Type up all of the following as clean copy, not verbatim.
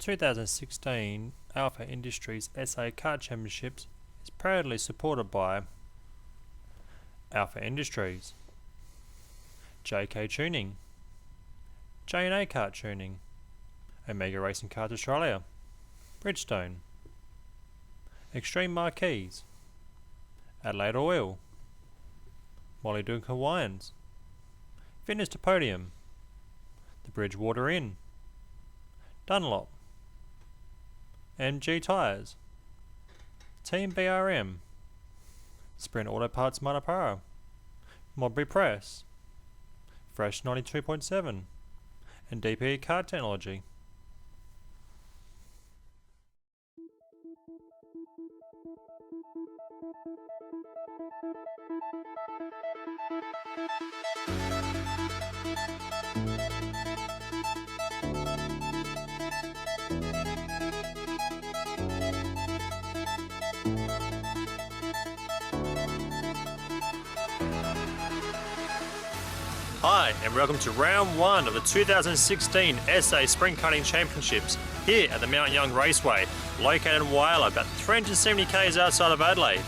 2016 Alpha Industries SA Kart Championships is proudly supported by Alpha Industries, JK Tuning, J&A Kart Tuning, Omega Racing Kart Australia, Bridgestone, Extreme Marquees, Adelaide Oil, Molly Duke Hawaiians, Fitness to Podium, The Bridgewater Inn, Dunlop, MG Tyres, Team BRM, Sprint Auto Parts Manapara, Modbury Press, Fresh 92.7, and DPE Kart Technology. Hi, and welcome to round one of the 2016 SA Sprint Karting Championships here at the Mount Young Raceway, located in Whyalla, about 370 k's outside of Adelaide.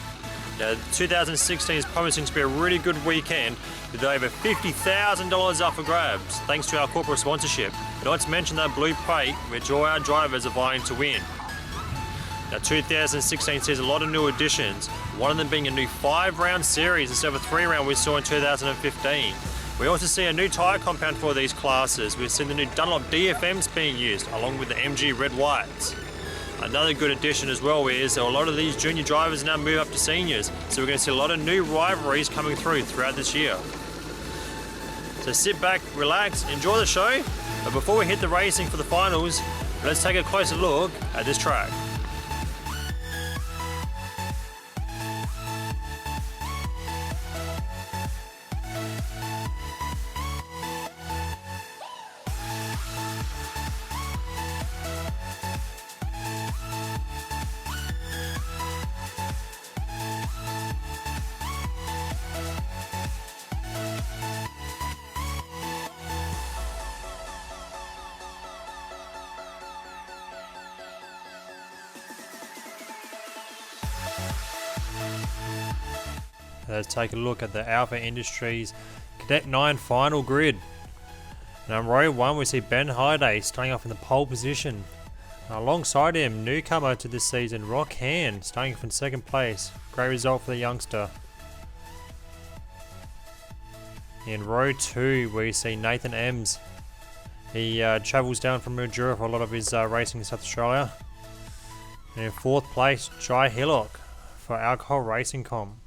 Now, 2016 is promising to be a really good weekend with over $50,000 up for grabs, thanks to our corporate sponsorship. But not to mention that blue plate, which all our drivers are vying to win. Now, 2016 sees a lot of new additions, one of them being a new 5-round series instead of a 3-round we saw in 2015. We also see a new tyre compound for these classes. We've seen the new Dunlop DFMs being used, along with the MG Red Whites. Another good addition as well is that a lot of these junior drivers now move up to seniors, so we're going to see a lot of new rivalries coming through throughout this year. So sit back, relax, enjoy the show, but before we hit the racing for the finals, let's take a closer look at this track. Let's take a look at the Alpha Industries Cadet 9 final grid. And on row 1 we see Ben Hyday starting off in the pole position. And alongside him, newcomer to this season, Rock Hand, starting off in second place. Great result for the youngster. In row 2 we see Nathan Ems. He travels down from Mildura for a lot of his racing in South Australia. And in fourth place, Jai Hillock for Alcohol Racing Com.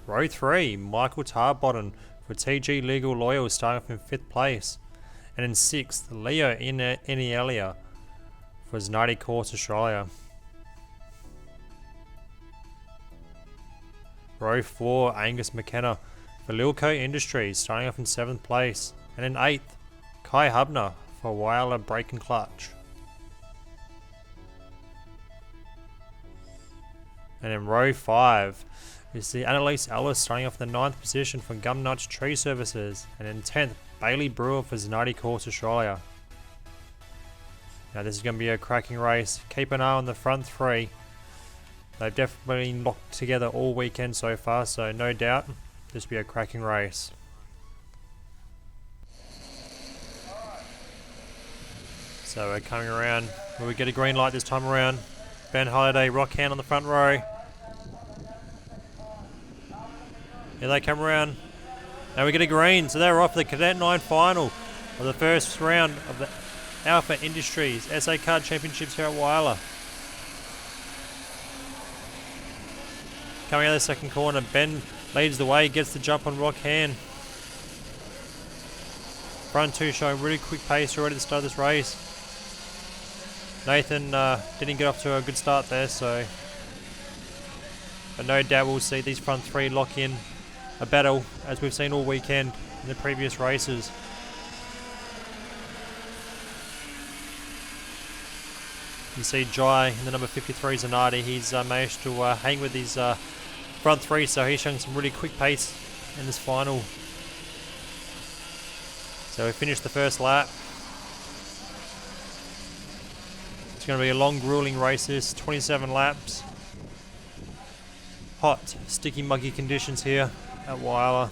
Row 3, Michael Tarbottom for TG Legal Loyal starting off in 5th place. And in 6th, Leo Inielia for Znardi Course Australia. Row 4, Angus McKenna for Lilco Industries starting off in 7th place. And in 8th, Kai Hubner for whyalla Brake and Clutch. And in row 5, we see Annalise Ellis starting off in the 9th position for Gumnuts Tree Services, and in 10th, Bailey Brewer for Znardi Course Australia. Now this is going to be a cracking race. Keep an eye on the front 3. They've definitely been locked together all weekend so far, so no doubt this will be a cracking race. So we're coming around. Will we get a green light this time around? Ben Holiday, Rock Hand on the front row. Here they come around. Now we get a green, so they're off the Cadet 9 final of the first round of the Alpha Industries SA Kart Championships here at Whyalla. Coming out of the second corner, Ben leads the way, gets the jump on Rock Hand. Front 2 showing really quick pace already at the start of this race. Nathan didn't get off to a good start there, but no doubt we'll see these front 3 lock in a battle as we've seen all weekend in the previous races. You see Jai in the number 53 Zanardi, he's managed to hang with his front 3, so he's showing some really quick pace in this final. So we finished the first lap. going to be a long, grueling race this, 27 laps. Hot, sticky, muggy conditions here at Whyalla.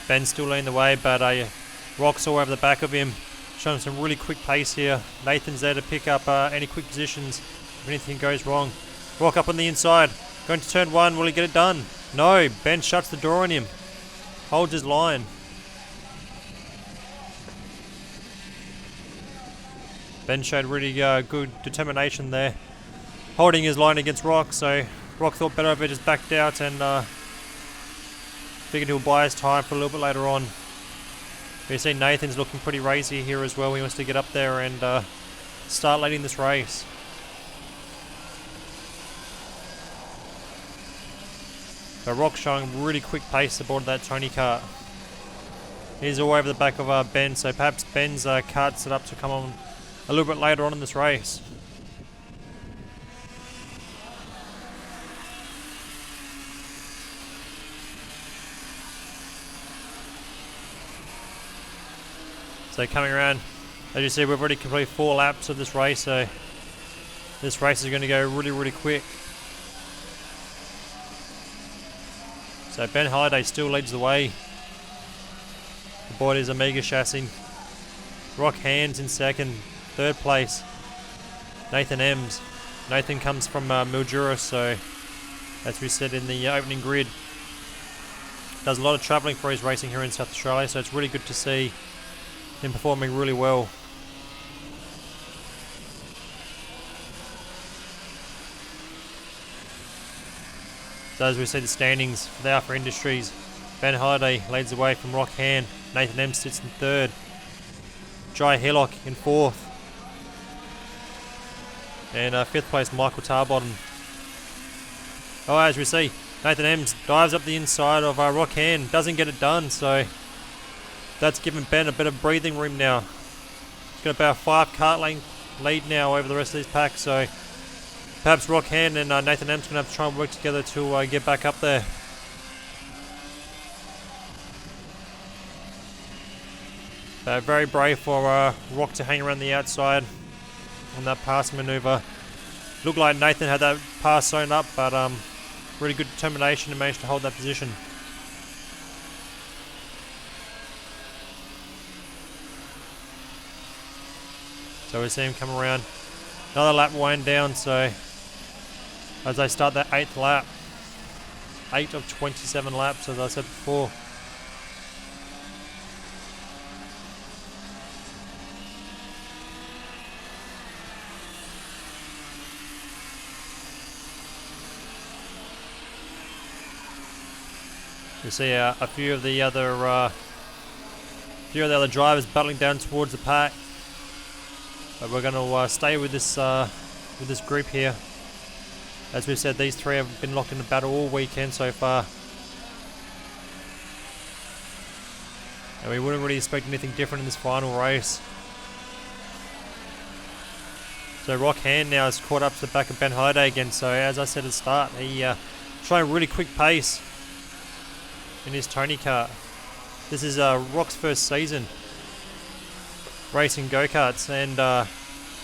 Ben's still leading the way, but Rock's all over the back of him, showing some really quick pace here. Nathan's there to pick up any quick positions if anything goes wrong. Rock up on the inside, going to turn 1, will he get it done? No, Ben shuts the door on him, holds his line. Ben showed really good determination there, holding his line against Rock, so Rock thought better of it, just backed out and figured he'll buy his time for a little bit later on. You see Nathan's looking pretty racy here as well. He wants to get up there and start leading this race. So Rock showing really quick pace aboard that Tony kart. He's all over the back of Ben, so perhaps Ben's kart's set up to come on a little bit later on in this race. So coming around, as you see, we've already completed 4 laps of this race, so this race is going to go really, really quick. So Ben Halliday still leads the way. Aboard his Amiga chassis. Rock Hands in second. Third place, Nathan Ems. Nathan comes from Mildura, so as we said in the opening grid, does a lot of travelling for his racing here in South Australia, so it's really good to see him performing really well. So as we see the standings for the Alpha Industries, Ben Halliday leads the way from Rock Hand. Nathan M sits in third. Jai Hillock in fourth. And fifth place, Michael Tarbottom. Oh, as we see, Nathan Ems dives up the inside of Rock Hand, doesn't get it done, so that's given Ben a bit of breathing room now. He's got about a 5 kart length lead now over the rest of these packs, so perhaps Rock Hand and Nathan Ems going to have to try and work together to get back up there. Very brave for Rock to hang around the outside on that pass manoeuvre. Looked like Nathan had that pass sewn up, but really good determination to manage to hold that position. So we see him come around. Another lap wind down, so as they start that 8th lap. 8 of 27 laps, as I said before. You see a few of the other drivers battling down towards the pack, but we're going to stay with this group here. As we've said, these 3 have been locked in the battle all weekend so far, and we wouldn't really expect anything different in this final race. So Rock Hand now is caught up to the back of Ben Halliday again. So as I said at the start, he trying really quick pace in his Tony kart. This is Rock's first season racing go-karts, and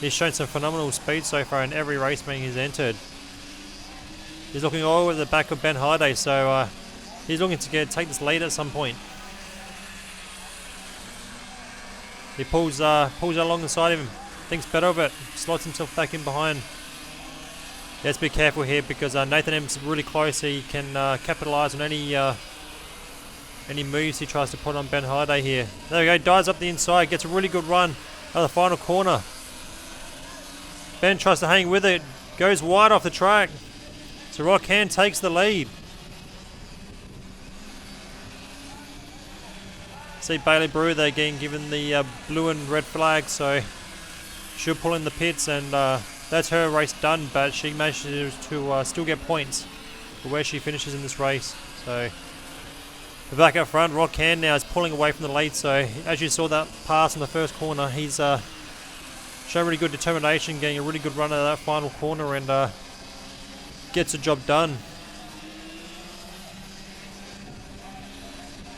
he's shown some phenomenal speed so far in every race meeting he's entered. He's looking all over the back of Ben Halliday, so he's looking to take this lead at some point. He pulls along the side of him, thinks better of it, slots himself back in behind. Let's be careful here because Nathan M's really close. He can capitalise on any moves he tries to put on Ben Halliday here. There we go, dives up the inside, gets a really good run out of the final corner. Ben tries to hang with it, goes wide off the track. So Rock Hand takes the lead. See Bailey Brew there getting given the blue and red flag, so she'll pull in the pits, and that's her race done, but she manages to still get points for where she finishes in this race. So the back up front, Rock Hand now is pulling away from the lead, so as you saw that pass in the first corner, he's shown really good determination, getting a really good run out of that final corner, and gets the job done.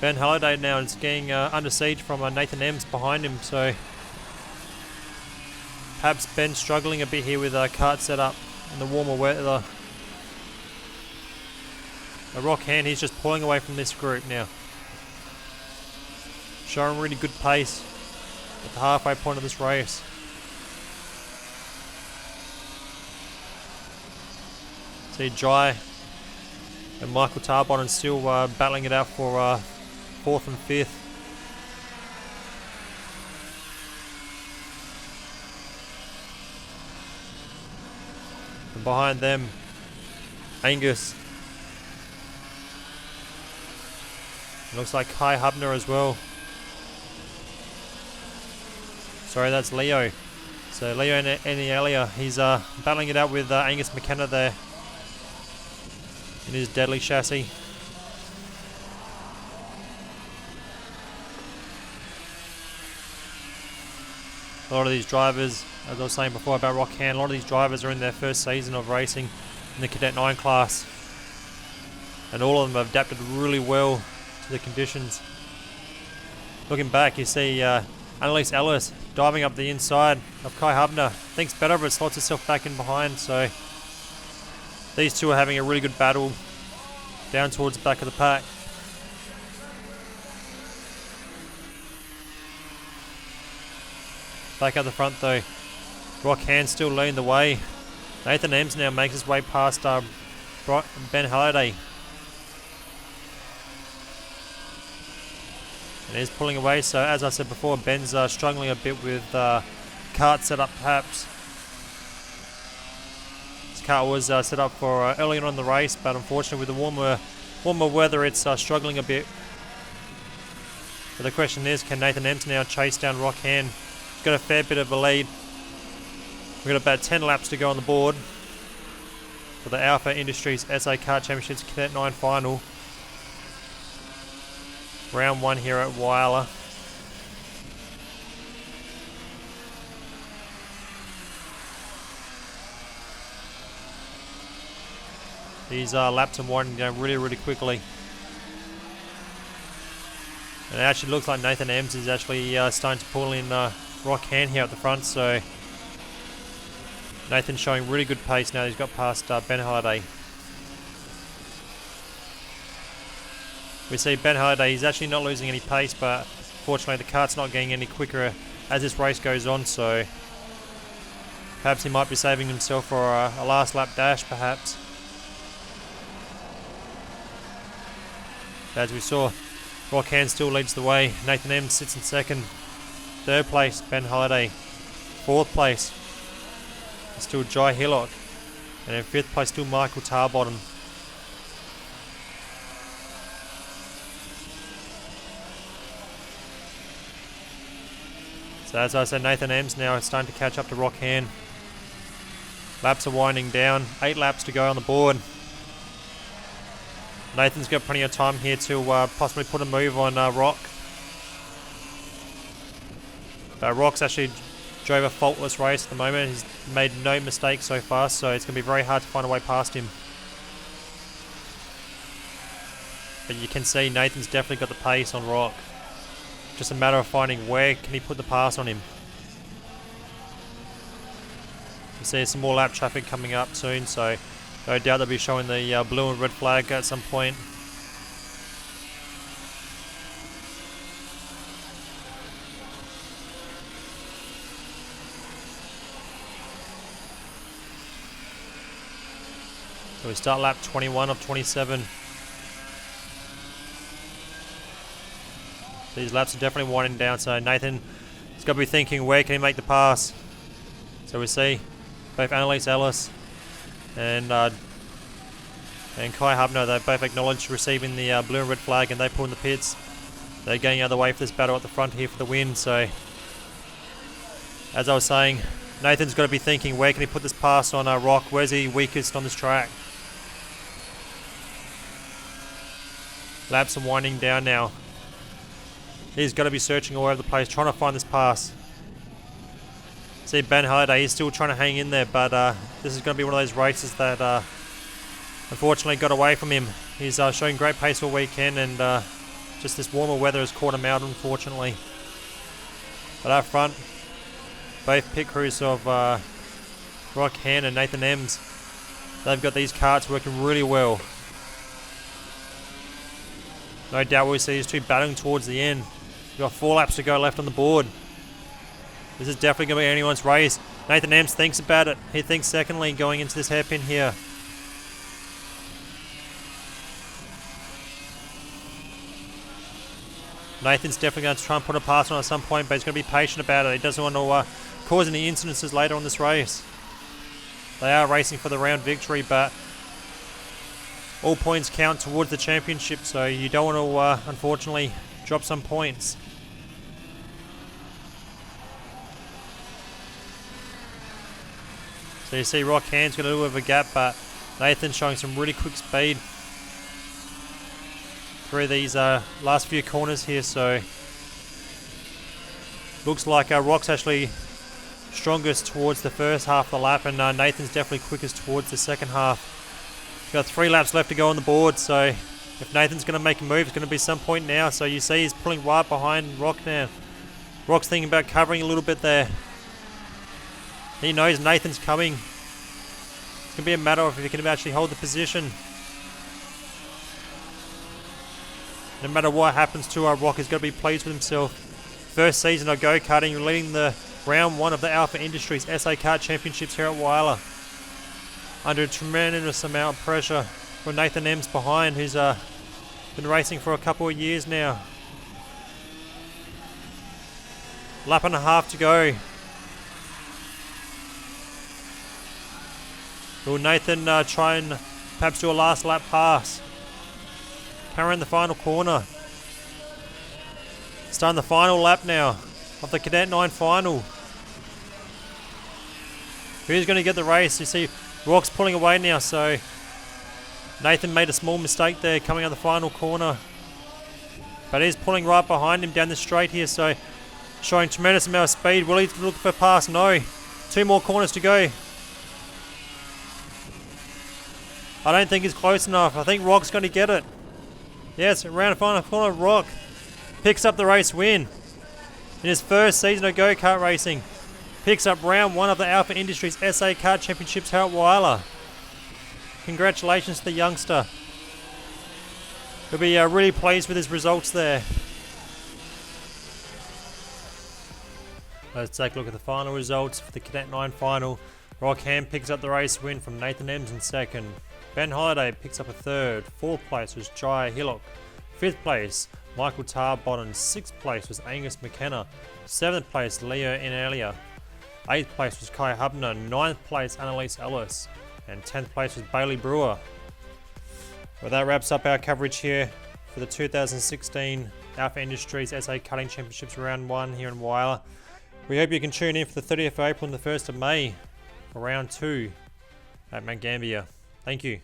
Ben Halliday now is getting under siege from Nathan Ems behind him, so perhaps Ben struggling a bit here with Kart set up in the warmer weather. Rock Hand, he's just pulling away from this group now. Showing really good pace at the halfway point of this race. See Jai and Michael Tarbonne still battling it out for 4th and 5th. And behind them, Angus. It looks like Kai Hubner as well. Sorry, that's Leo. So Leo Elia, he's battling it out with Angus McKenna there in his deadly chassis. A lot of these drivers, as I was saying before about Rock Hand, a lot of these drivers are in their first season of racing in the Cadet 9 class. And all of them have adapted really well to the conditions. Looking back, you see Annalise Ellis diving up the inside of Kai Hubner. Thinks better, but slots herself back in behind. So these two are having a really good battle down towards the back of the pack. Back at the front though, Rock Hand still leading the way. Nathan Ems now makes his way past Ben Halliday. And he's pulling away, so as I said before, Ben's struggling a bit with Kart setup perhaps. This kart was set up for earlier on in the race, but unfortunately with the warmer weather it's struggling a bit. But the question is, can Nathan Ems now chase down Rock Hand? He's got a fair bit of a lead. We've got about 10 laps to go on the board for the Alpha Industries SA Kart Championships Cadet 9 final. Round 1 here at Whyalla. These laps are winding down really quickly. And it actually looks like Nathan Ems is actually starting to pull in Rock Hand here at the front, so Nathan's showing really good pace now. He's got past Ben Halliday. We see Ben Halliday, he's actually not losing any pace, but fortunately the kart's not getting any quicker as this race goes on, so perhaps he might be saving himself for a last lap dash perhaps. As we saw, Rock Hand still leads the way. Nathan Ems sits in second. Third place, Ben Halliday. Fourth place, still Jai Hillock. And in fifth place, still Michael Tarbonne. So as I said, Nathan Ems now is starting to catch up to Rock Hand. Laps are winding down. 8 laps to go on the board. Nathan's got plenty of time here to possibly put a move on Rock. Rock's actually drove a faultless race at the moment. He's made no mistakes so far, so it's going to be very hard to find a way past him. But you can see Nathan's definitely got the pace on Rock. Just a matter of finding where can he put the pass on him. You see some more lap traffic coming up soon, so no doubt they'll be showing the blue and red flag at some point. So we start lap 21 of 27. These laps are definitely winding down, so Nathan has got to be thinking where can he make the pass. So we see both Annalise Ellis and Kai Hubner, they both acknowledged receiving the blue and red flag, and they pull in the pits. They're getting out of the way for this battle at the front here for the win. So as I was saying, Nathan's got to be thinking where can he put this pass on Rock, where's he weakest on this track. Laps are winding down now. He's got to be searching all over the place, trying to find this pass. See Ben Halliday, he's still trying to hang in there, but this is going to be one of those races that unfortunately got away from him. He's showing great pace all weekend and Just this warmer weather has caught them out, unfortunately. But up front, both pit crews of Rock Han and Nathan Ems, they've got these karts working really well. No doubt we'll see these two battling towards the end. We've got 4 laps to go left on the board. This is definitely going to be anyone's race. Nathan Ems thinks about it. He thinks secondly going into this hairpin here. Nathan's definitely going to try and put a pass on at some point, but he's going to be patient about it. He doesn't want to cause any incidences later on this race. They are racing for the round victory, but all points count towards the championship, so you don't want to, unfortunately, drop some points. So you see Rock Han's got a little bit of a gap, but Nathan's showing some really quick speed through these last few corners here, so looks like Rock's actually strongest towards the first half of the lap, and Nathan's definitely quickest towards the second half. Got 3 laps left to go on the board, so if Nathan's going to make a move, it's going to be some point now. So you see he's pulling right behind Rock now. Rock's thinking about covering a little bit there. He knows Nathan's coming. It's going to be a matter of if he can actually hold the position. No matter what happens to Rock, he's got to be pleased with himself. First season of go-karting, you're leading the round 1 of the Alpha Industries SA Kart Championships here at Whyalla. Under a tremendous amount of pressure from Nathan Ems behind, who's been racing for a couple of years now. Lap and a half to go. Will Nathan try and perhaps do a last lap pass? Carrying the final corner. Starting the final lap now of the Cadet 9 final. Who's going to get the race? You see Rock's pulling away now, so Nathan made a small mistake there coming out the final corner. But he's pulling right behind him down the straight here, so showing tremendous amount of speed. Will he look for a pass? No. 2 more corners to go. I don't think he's close enough. I think Rock's going to get it. Yes, around the final corner, Rock picks up the race win. In his first season of go-kart racing, picks up round 1 of the Alpha Industries SA Kart Championships here at Whyalla. Congratulations to the youngster. He'll be really pleased with his results there. Let's take a look at the final results for the Cadet 9 final. Rock Han picks up the race win from Nathan Ems in second. Ben Holiday picks up a third. 4th place was Jaya Hillock. 5th place, Michael Tarbottom. 6th place was Angus McKenna. 7th place, Leo Inalia. 8th place was Kai Hubner. 9th place, Annalise Ellis. And 10th place was Bailey Brewer. Well, that wraps up our coverage here for the 2016 Alpha Industries SA Karting Championships Round 1 here in Whyalla. We hope you can tune in for the 30th of April and the 1st of May for Round 2 at Mount Gambier. Thank you.